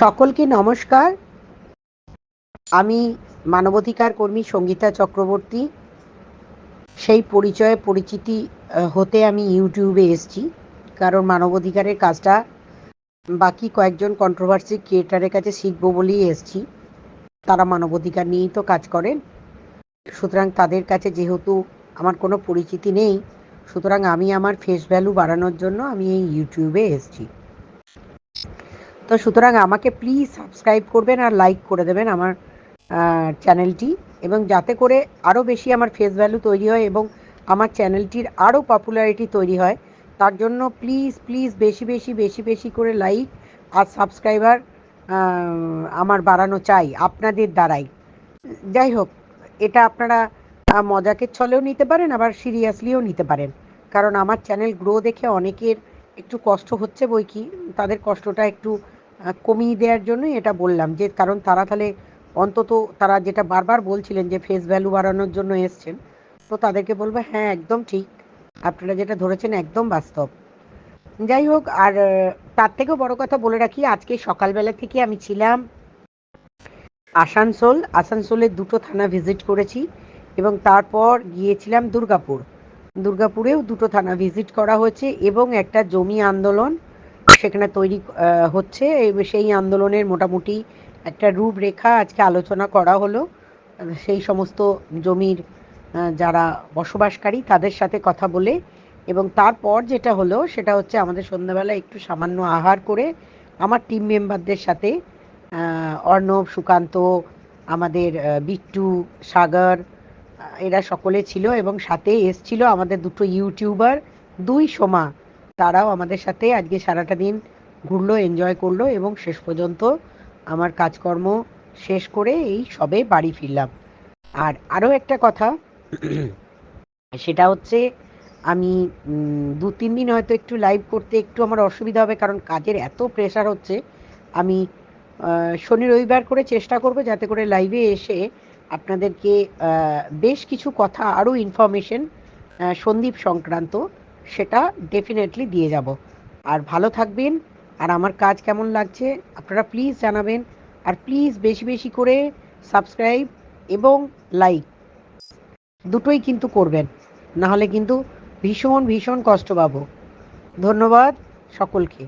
সকলকে নমস্কার। আমি মানবাধিকার কর্মী সঙ্গীতা চক্রবর্তী। সেই পরিচয়ে পরিচিতি হতে আমি ইউটিউবে এসেছি, কারণ মানবাধিকারের কাজটা বাকি কয়েকজন কন্ট্রোভার্সি ক্রিয়েটারের কাছে শিখবো বলেই এসেছি। তারা মানবাধিকার নিয়েই তো কাজ করেন, সুতরাং তাদের কাছে যেহেতু আমার কোনো পরিচিতি নেই, সুতরাং আমি আমার ফেস ভ্যালু বাড়ানোর জন্য আমি এই ইউটিউবে এসেছি। তো সুতরাং আমাকে প্লিজ সাবস্ক্রাইব করবেন আর লাইক করে দেবেন আমার চ্যানেলটি, এবং যাতে করে আরও বেশি আমার ফেস ভ্যালু তৈরি হয় এবং আমার চ্যানেলটির আরও পপুলারিটি তৈরি হয়। তার জন্য প্লিজ প্লিজ বেশি বেশি বেশি বেশি করে লাইক আর সাবস্ক্রাইবার আমার বাড়ানো চাই আপনাদের দ্বারাই। যাই হোক, এটা আপনারা মজাকের ছলেও নিতে পারেন, আবার সিরিয়াসলিও নিতে পারেন, কারণ আমার চ্যানেল গ্রো দেখে অনেকের একটু কষ্ট হচ্ছে বই কি, তাদের কষ্টটা একটু কমিয়ে দেওয়ার জন্যই এটা বললাম, যে কারণ তারা তাহলে অন্তত তারা যেটা বারবার বলছিলেন যে ফেস ভ্যালু বাড়ানোর জন্য এসছেন, তো তাদেরকে বলবো হ্যাঁ একদম ঠিক, আপনারা যেটা ধরেছেন একদম বাস্তব। যাই হোক, আর তার থেকেও বড় কথা বলে রাখি, আজকে সকালবেলা থেকে আমি ছিলাম আসানসোলের দুটো থানা ভিজিট করেছি, এবং তারপর গিয়েছিলাম দুর্গাপুরেও দুটো থানা ভিজিট করা হয়েছে, এবং একটা জমি আন্দোলন সেখানে তৈরি হচ্ছে। সেই আন্দোলনের মোটামুটি একটা রূপরেখা আজকে আলোচনা করা হলো। সেই সমস্ত জমির যারা বসবাসকারী তাদের সাথে কথা বলে, এবং তারপর যেটা হলো সেটা হচ্ছে আমাদের সন্ধ্যাবেলা একটু সামান্য আহার করে আমার টিম মেম্বারদের সাথে অর্ণব, সুকান্ত, আমাদের বিট্টু, সাগর, এরা সকলে ছিল, এবং সাথে এসছিল আমাদের দুটো ইউটিউবার, সোমা। তারাও আমাদের সাথে আজকে সারাটা দিন ঘুরলো, এনজয় করলো, এবং শেষ পর্যন্ত আমার কাজকর্ম শেষ করে এই সবে বাড়ি ফিরলাম। আর আরও একটা কথা, সেটা হচ্ছে আমি 2-3 দিন হয়তো একটু লাইভ করতে একটু আমার অসুবিধা হবে, কারণ কাজের এত প্রেশার হচ্ছে। আমি শনি রবিবার করে চেষ্টা করব যাতে করে লাইভে এসে আপনাদেরকে বেশ কিছু কথা, আরও ইনফরমেশন সন্দীপ সংক্রান্ত, সেটা ডেফিনেটলি দিয়ে যাব। আর ভালো থাকবেন, আর আমার কাজ কেমন লাগছে আপনারা প্লিজ জানাবেন, আর প্লিজ বেশি বেশি করে সাবস্ক্রাইব এবং লাইক দুটোই কিন্তু করবেন, নাহলে কিন্তু ভীষণ ভীষণ কষ্ট পাবো। ধন্যবাদ সকলকে।